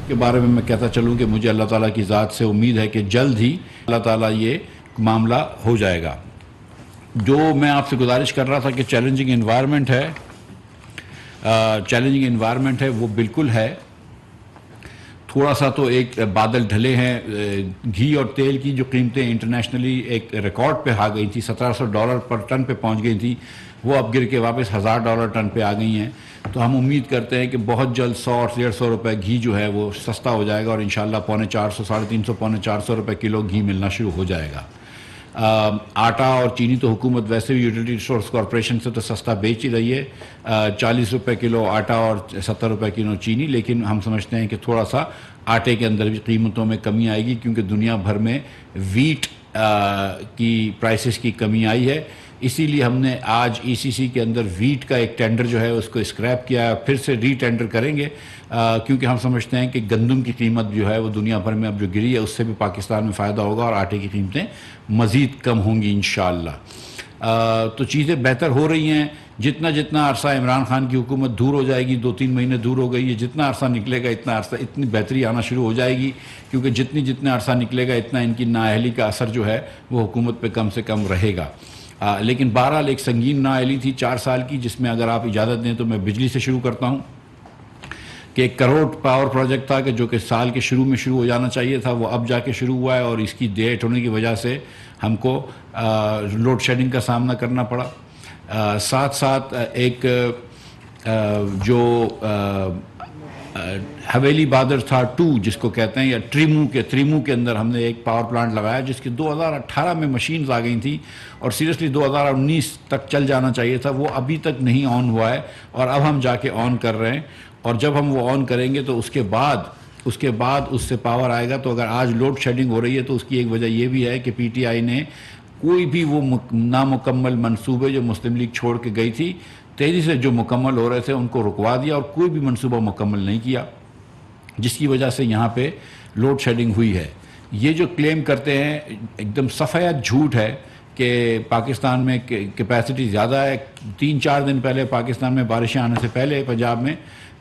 کے بارے میں کہتا چلوں کہ مجھے اللہ تعالیٰ کی ذات سے امید ہے کہ جلد ہی اللہ تعالیٰ یہ معاملہ ہو جائے گا۔ جو میں آپ سے گزارش کر رہا تھا کہ چیلنجنگ انوائرمنٹ ہے وہ بالکل ہے۔ تھوڑا سا تو ایک بادل ڈھلے ہیں، گھی اور تیل کی جو قیمتیں انٹرنیشنلی ایک ریکارڈ پہ آ گئی تھی، $1700 پر ٹن پہ پہنچ گئی تھی، وہ اب گر کے واپس $1000 ٹن پہ آ گئی ہیں۔ تو ہم امید کرتے ہیں کہ بہت جلد 100 اور 150 روپے گھی جو ہے وہ سستا ہو جائے گا، اور انشاءاللہ 350 350 450 روپے کلو گھی ملنا شروع ہو جائے گا۔ آٹا اور چینی تو حکومت ویسے بھی یوٹیلیٹی ریسورس کارپوریشن سے تو سستا بیچ ہی رہی ہے، 40 روپے کلو آٹا اور 70 روپے کلو چینی، لیکن ہم سمجھتے ہیں کہ تھوڑا سا آٹے کے اندر بھی قیمتوں میں کمی آئے گی، کیونکہ دنیا بھر میں ویٹ کی پرائسز کی کمی آئی ہے۔ اسی لیے ہم نے آج ای سی سی کے اندر ویٹ کا ایک ٹینڈر جو ہے اس کو اسکریپ کیا ہے، پھر سے ری ٹینڈر کریں گے، کیونکہ ہم سمجھتے ہیں کہ گندم کی قیمت جو ہے وہ دنیا بھر میں اب جو گری ہے اس سے بھی پاکستان میں فائدہ ہوگا، اور آٹے کی قیمتیں مزید کم ہوں گی انشاءاللہ۔ تو چیزیں بہتر ہو رہی ہیں۔ جتنا عرصہ عمران خان کی حکومت دور ہو جائے گی، 2-3 مہینے دور ہو گئی ہے، جتنا عرصہ نکلے گا اتنی بہتری آنا شروع ہو جائے گی، کیونکہ جتنا عرصہ نکلے گا اتنا ان کی نااہلی کا اثر جو ہے وہ حکومت پہ کم سے کم رہے گا۔ لیکن بہرحال ایک سنگین نااہلی تھی 4 سال کی، جس میں اگر آپ اجازت دیں تو میں بجلی سے شروع کرتا ہوں کہ 1 کروڑ پاور پروجیکٹ تھا کہ جو کہ سال کے شروع میں شروع ہو جانا چاہیے تھا، وہ اب جا کے شروع ہوا ہے، اور اس کی ڈیٹ ہونے کی وجہ سے ہم کو لوڈ شیڈنگ کا سامنا کرنا پڑا۔ ساتھ ایک جو حویلی بادر تھا 2 جس کو کہتے ہیں، یا تریمو کے اندر ہم نے ایک پاور پلانٹ لگایا، جس کی 2018 میں مشینز آ گئی تھیں، اور سیریسلی 2019 تک چل جانا چاہیے تھا، وہ ابھی تک نہیں آن ہوا ہے، اور اب ہم جا کے آن کر رہے ہیں۔ اور جب ہم وہ آن کریں گے تو اس کے بعد اس سے پاور آئے گا۔ تو اگر آج لوڈ شیڈنگ ہو رہی ہے تو اس کی ایک وجہ یہ بھی ہے کہ پی ٹی آئی نے کوئی بھی وہ نامکمل منصوبے جو مسلم لیگ چھوڑ کے گئی تھی، تیزی سے جو مکمل ہو رہے تھے ان کو رکوا دیا، اور کوئی بھی منصوبہ مکمل نہیں کیا، جس کی وجہ سے یہاں پہ لوڈ شیڈنگ ہوئی ہے۔ یہ جو کلیم کرتے ہیں ایک دم سفید جھوٹ ہے کہ پاکستان میں کیپیسٹی زیادہ ہے۔ 3-4 دن پہلے پاکستان میں بارشیں آنے سے پہلے، پنجاب میں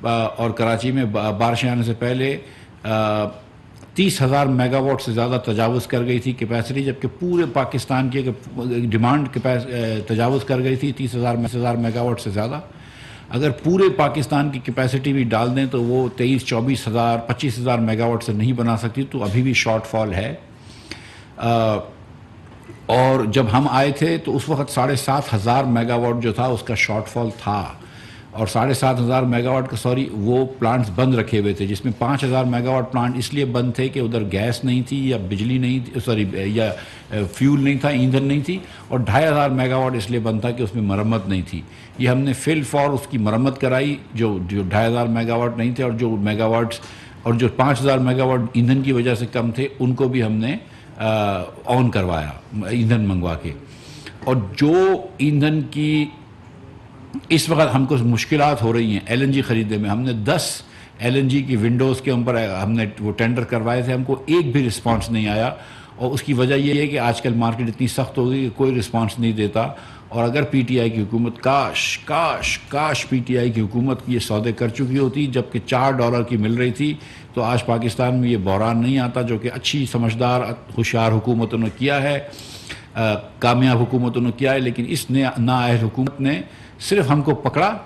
اور کراچی میں بارشیں آنے سے پہلے 30,000 میگا واٹ سے زیادہ تجاوز کر گئی تھی کیپیسٹی، جبکہ پورے پاکستان کی ڈیمانڈ تجاوز کر گئی تھی 30,000 میگا واٹ سے زیادہ۔ اگر پورے پاکستان کی کیپیسٹی بھی ڈال دیں تو وہ 23,000-24,000 25,000 میگا واٹ سے نہیں بنا سکتی، تو ابھی بھی شارٹ فال ہے۔ اور جب ہم آئے تھے تو اس وقت 7,500 میگا واٹ جو تھا اس کا شارٹ فال تھا، اور 7,500 میگا واٹ کا وہ پلانٹس بند رکھے ہوئے تھے، جس میں 5,000 میگا واٹ پلانٹ اس لیے بند تھے کہ ادھر گیس نہیں تھی، یا بجلی نہیں تھی، یا فیول نہیں تھا، ایندھن نہیں تھی، اور 2,500 میگا واٹ اس لیے بند تھا کہ اس میں مرمت نہیں تھی۔ یہ ہم نے فل فور اس کی مرمت کرائی، جو 2,500 میگا واٹ نہیں تھے، اور جو میگا واٹس اور جو 5,000 میگا واٹ ایندھن کی وجہ سے کم تھے ان کو بھی ہم نے آن کروایا ایندھن منگوا کے۔ اور جو ایندھن کی اس وقت ہم کو مشکلات ہو رہی ہیں ایل این جی خریدنے میں، ہم نے 10 ایل این جی کی ونڈوز کے اوپر ہم نے وہ ٹینڈر کروائے تھے، ہم کو ایک بھی رسپانس نہیں آیا، اور اس کی وجہ یہ ہے کہ آج کل مارکیٹ اتنی سخت ہو گئی کہ کوئی رسپانس نہیں دیتا۔ اور اگر پی ٹی آئی کی حکومت کاش پی ٹی آئی کی حکومت یہ سودے کر چکی ہوتی، جبکہ $4 کی مل رہی تھی، تو آج پاکستان میں یہ بحران نہیں آتا، جو کہ اچھی سمجھدار ہوشیار حکومتوں نے کیا ہے، کامیاب حکومتوں نے کیا ہے۔ لیکن اس نااہل حکومت نے صرف ہم کو پکڑا،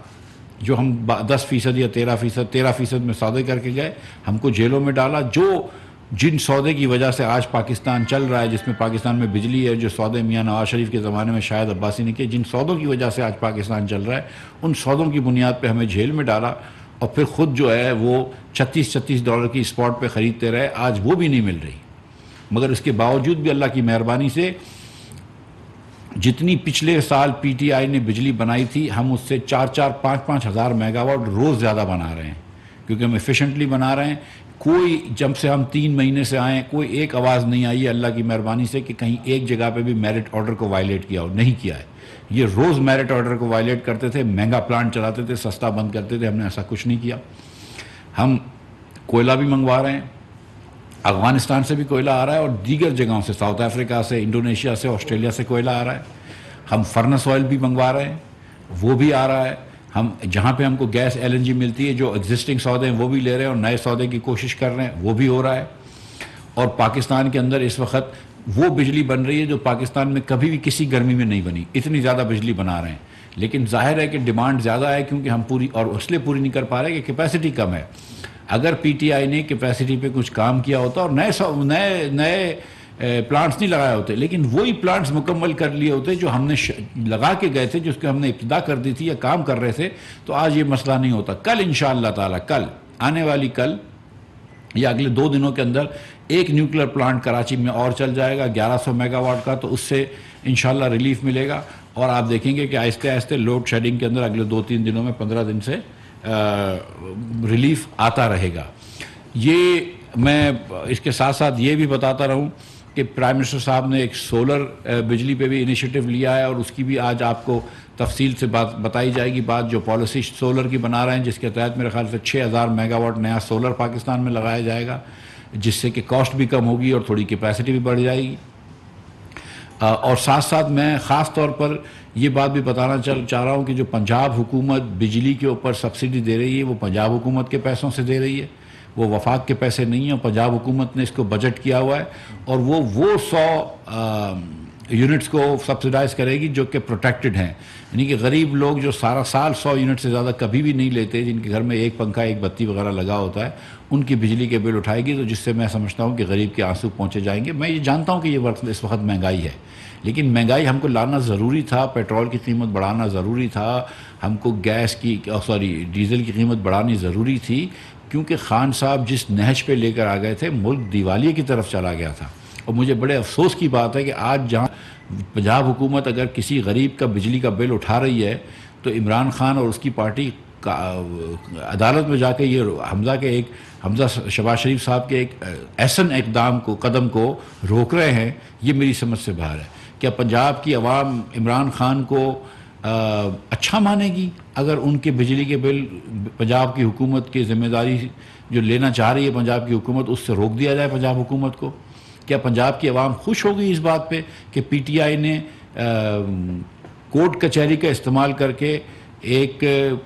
جو ہم 10% یا 13% میں سودے کر کے گئے، ہم کو جیلوں میں ڈالا۔ جن سودے کی وجہ سے آج پاکستان چل رہا ہے، جس میں پاکستان میں بجلی ہے، جو سودے میاں نواز شریف کے زمانے میں شاہد عباسی نے کیے، جن سودوں کی وجہ سے آج پاکستان چل رہا ہے، ان سودوں کی بنیاد پہ ہمیں جیل میں ڈالا، اور پھر خود جو ہے وہ $36 کی اسپاٹ پہ خریدتے رہے۔ آج وہ بھی نہیں مل رہی، مگر اس کے باوجود بھی اللہ کی مہربانی سے جتنی پچھلے سال پی ٹی آئی نے بجلی بنائی تھی، ہم اس سے 5,000 ہزار میگا واٹ روز زیادہ بنا رہے ہیں، کیونکہ ہم ایفیشنٹلی بنا رہے ہیں۔ جب سے ہم 3 مہینے سے آئیں، کوئی ایک آواز نہیں آئی ہے اللہ کی مہربانی سے کہ کہیں ایک جگہ پہ بھی میرٹ آرڈر کو وائلیٹ کیا ہو، نہیں کیا ہے۔ یہ روز میرٹ آرڈر کو وائلیٹ کرتے تھے، مہنگا پلانٹ چلاتے تھے، سستا بند کرتے تھے، ہم نے ایسا کچھ نہیں کیا۔ ہم کوئلہ بھی منگوا رہے ہیں، افغانستان سے بھی کوئلہ آ رہا ہے، اور دیگر جگہوں سے، ساؤتھ افریقہ سے، انڈونیشیا سے، آسٹریلیا سے کوئلہ آ رہا ہے۔ ہم فرنس آئل بھی منگوا رہے ہیں، وہ بھی آ رہا ہے۔ ہم جہاں پہ ہم کو گیس LNG ملتی ہے، جو ایگزسٹنگ سودے ہیں وہ بھی لے رہے ہیں اور نئے سودے کی کوشش کر رہے ہیں، وہ بھی ہو رہا ہے. اور پاکستان کے اندر اس وقت وہ بجلی بن رہی ہے جو پاکستان میں کبھی بھی کسی گرمی میں نہیں بنی. اتنی زیادہ بجلی بنا رہے ہیں، لیکن ظاہر ہے کہ ڈیمانڈ زیادہ ہے کیونکہ ہم پوری اور اس لیے پوری نہیں کر پا رہے کہ کیپیسٹی کم ہے. اگر PTI نے کیپیسٹی پہ کچھ کام کیا ہوتا اور نئے پلانٹس نہیں لگائے ہوتے، لیکن وہی پلانٹس مکمل کر لیے ہوتے جو ہم نے لگا کے گئے تھے، جس کو ہم نے ابتدا کر دی تھی یا کام کر رہے تھے، تو آج یہ مسئلہ نہیں ہوتا. کل انشاءاللہ تعالی، کل آنے والی کل یا اگلے 2 دنوں کے اندر ایک نیوکلیر پلانٹ کراچی میں اور چل جائے گا 1100 میگا واٹ کا، تو اس سے انشاءاللہ ریلیف ملے گا. اور آپ دیکھیں گے کہ آہستہ آہستہ لوڈ شیڈنگ کے اندر اگلے 2-3 دنوں میں 15 دن سے ریلیف آتا رہے گا. یہ میں اس کے ساتھ ساتھ یہ بھی بتاتا رہوں کہ پرائم منسٹر صاحب نے ایک سولر بجلی پہ بھی انیشیٹو لیا ہے، اور اس کی بھی آج آپ کو تفصیل سے بات بتائی جائے گی. بات جو پالیسی سولر کی بنا رہے ہیں، جس کے تحت میرے خیال سے 6000 میگا واٹ نیا سولر پاکستان میں لگایا جائے گا، جس سے کہ کاسٹ بھی کم ہوگی اور تھوڑی کیپیسٹی بھی بڑھ جائے گی. اور ساتھ ساتھ میں خاص طور پر یہ بات بھی بتانا چاہ رہا ہوں کہ جو پنجاب حکومت بجلی کے اوپر سبسڈی دے رہی ہے، وہ پنجاب حکومت کے پیسوں سے دے رہی ہے، وہ وفاق کے پیسے نہیں ہیں. اور پنجاب حکومت نے اس کو بجٹ کیا ہوا ہے، اور وہ 100 یونٹس کو سبسڈائز کرے گی جو کہ پروٹیکٹڈ ہیں. یعنی کہ غریب لوگ جو سارا سال 100 یونٹ سے زیادہ کبھی بھی نہیں لیتے، جن کے گھر میں ایک پنکھا ایک بتی وغیرہ لگا ہوتا ہے، ان کی بجلی کے بل اٹھائے گی. تو جس سے میں سمجھتا ہوں کہ غریب کے آنسو پہنچے جائیں گے. میں یہ جانتا ہوں کہ یہ اس وقت مہنگائی ہے، لیکن مہنگائی ہم کو لانا ضروری تھا. پیٹرول کی قیمت بڑھانا ضروری تھا، ہم کو ڈیزل کی قیمت بڑھانی ضروری تھی، کیونکہ خان صاحب جس نہج پہ لے کر آ گئے تھے، ملک دیوالیے کی طرف چلا گیا تھا. اور مجھے بڑے افسوس کی بات ہے کہ آج جہاں پنجاب حکومت اگر کسی غریب کا بجلی کا بل اٹھا رہی ہے، تو عمران خان اور اس کی پارٹی عدالت میں جا کے یہ حمزہ شہباز شریف صاحب کے ایک احسن قدم کو روک رہے ہیں. یہ میری سمجھ سے باہر ہے. کیا پنجاب کی عوام عمران خان کو اچھا مانے گی اگر ان کے بجلی کے بل پنجاب کی حکومت کی ذمہ داری جو لینا چاہ رہی ہے پنجاب کی حکومت، اس سے روک دیا جائے پنجاب حکومت کو؟ کیا پنجاب کی عوام خوش ہوگی اس بات پہ کہ PTI نے کورٹ کچہری کا استعمال کر کے ایک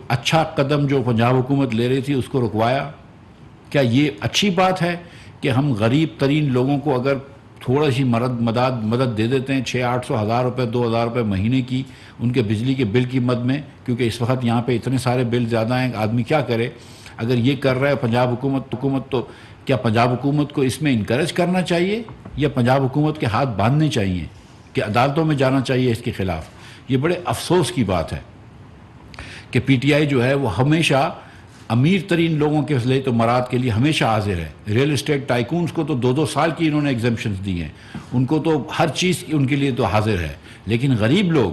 اچھا قدم جو پنجاب حکومت لے رہی تھی اس کو رکوایا؟ کیا یہ اچھی بات ہے کہ ہم غریب ترین لوگوں کو اگر تھوڑا سی مدد دے دیتے ہیں، 600-800 ہزار روپے 2000 روپے مہینے کی ان کے بجلی کے بل کی مد میں؟ کیونکہ اس وقت یہاں پہ اتنے سارے بل زیادہ ہیں، آدمی کیا کرے؟ اگر یہ کر رہا ہے پنجاب حکومت تو کیا پنجاب حکومت کو اس میں انکریج کرنا چاہیے یا پنجاب حکومت کے ہاتھ باندھنے چاہیے کہ عدالتوں میں جانا چاہیے اس کے خلاف؟ یہ بڑے افسوس کی بات ہے کہ PTI جو ہے وہ ہمیشہ امیر ترین لوگوں کے لیے تو مراد کے لیے ہمیشہ حاضر ہے. ریل اسٹیٹ ٹائکونز کو تو 2-2 سال کی انہوں نے ایگزمپشنز دی ہیں، ان کو تو ہر چیز ان کے لیے تو حاضر ہے. لیکن غریب لوگ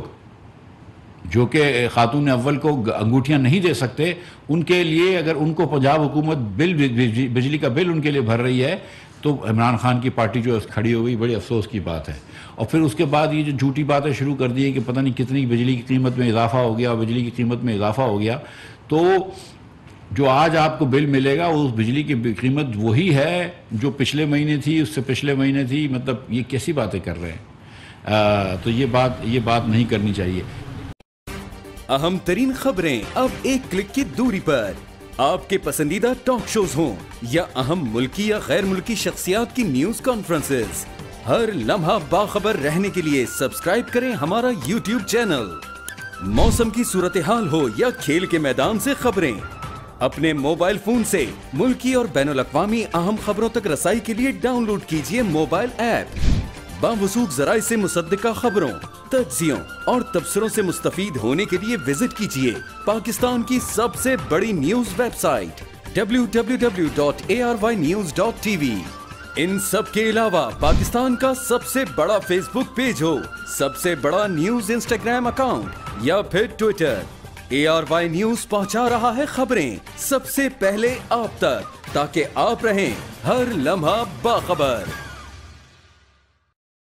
جو کہ خاتون اول کو انگوٹھیاں نہیں دے سکتے، ان کے لیے اگر ان کو پنجاب حکومت بجلی کا بل ان کے لیے بھر رہی ہے، تو عمران خان کی پارٹی جو کھڑی ہو گئی، بڑی افسوس کی بات ہے. اور پھر اس کے بعد یہ جو جھوٹی باتیں شروع کر دی ہے کہ پتہ نہیں کتنی بجلی کی قیمت میں اضافہ ہو گیا، بجلی کی قیمت میں اضافہ ہو گیا. تو جو آج آپ کو بل ملے گا اس بجلی کی قیمت وہی ہے جو پچھلے مہینے تھی، اس سے پچھلے مہینے تھی. مطلب یہ کیسی باتیں کر رہے ہیں؟ تو یہ بات نہیں کرنی چاہیے. اہم ترین خبریں اب ایک کلک کی دوری پر. آپ کے پسندیدہ ٹاک شوز ہوں یا اہم ملکی یا غیر ملکی شخصیات کی نیوز کانفرنسز، ہر لمحہ باخبر رہنے کے لیے سبسکرائب کریں ہمارا YouTube چینل. موسم کی صورتحال ہو یا کھیل کے میدان سے خبریں، اپنے موبائل فون سے ملکی اور بین الاقوامی اہم خبروں تک رسائی کے لیے ڈاؤن لوڈ کیجیے موبائل ایپ. باوثوق ذرائع سے مصدقہ خبروں، تجزیوں اور تبصروں سے مستفید ہونے کے لیے وزٹ کیجیے پاکستان کی سب سے بڑی نیوز ویب سائٹ www.arYnews.tv. ان سب کے علاوہ پاکستان کا سب سے بڑا فیس بک پیج ہو، سب سے بڑا نیوز انسٹاگرام اکاؤنٹ یا پھر ٹویٹر، ARY نیوز پہنچا رہا ہے خبریں سب سے پہلے آپ تک، تاکہ آپ رہیں ہر لمحہ باخبر.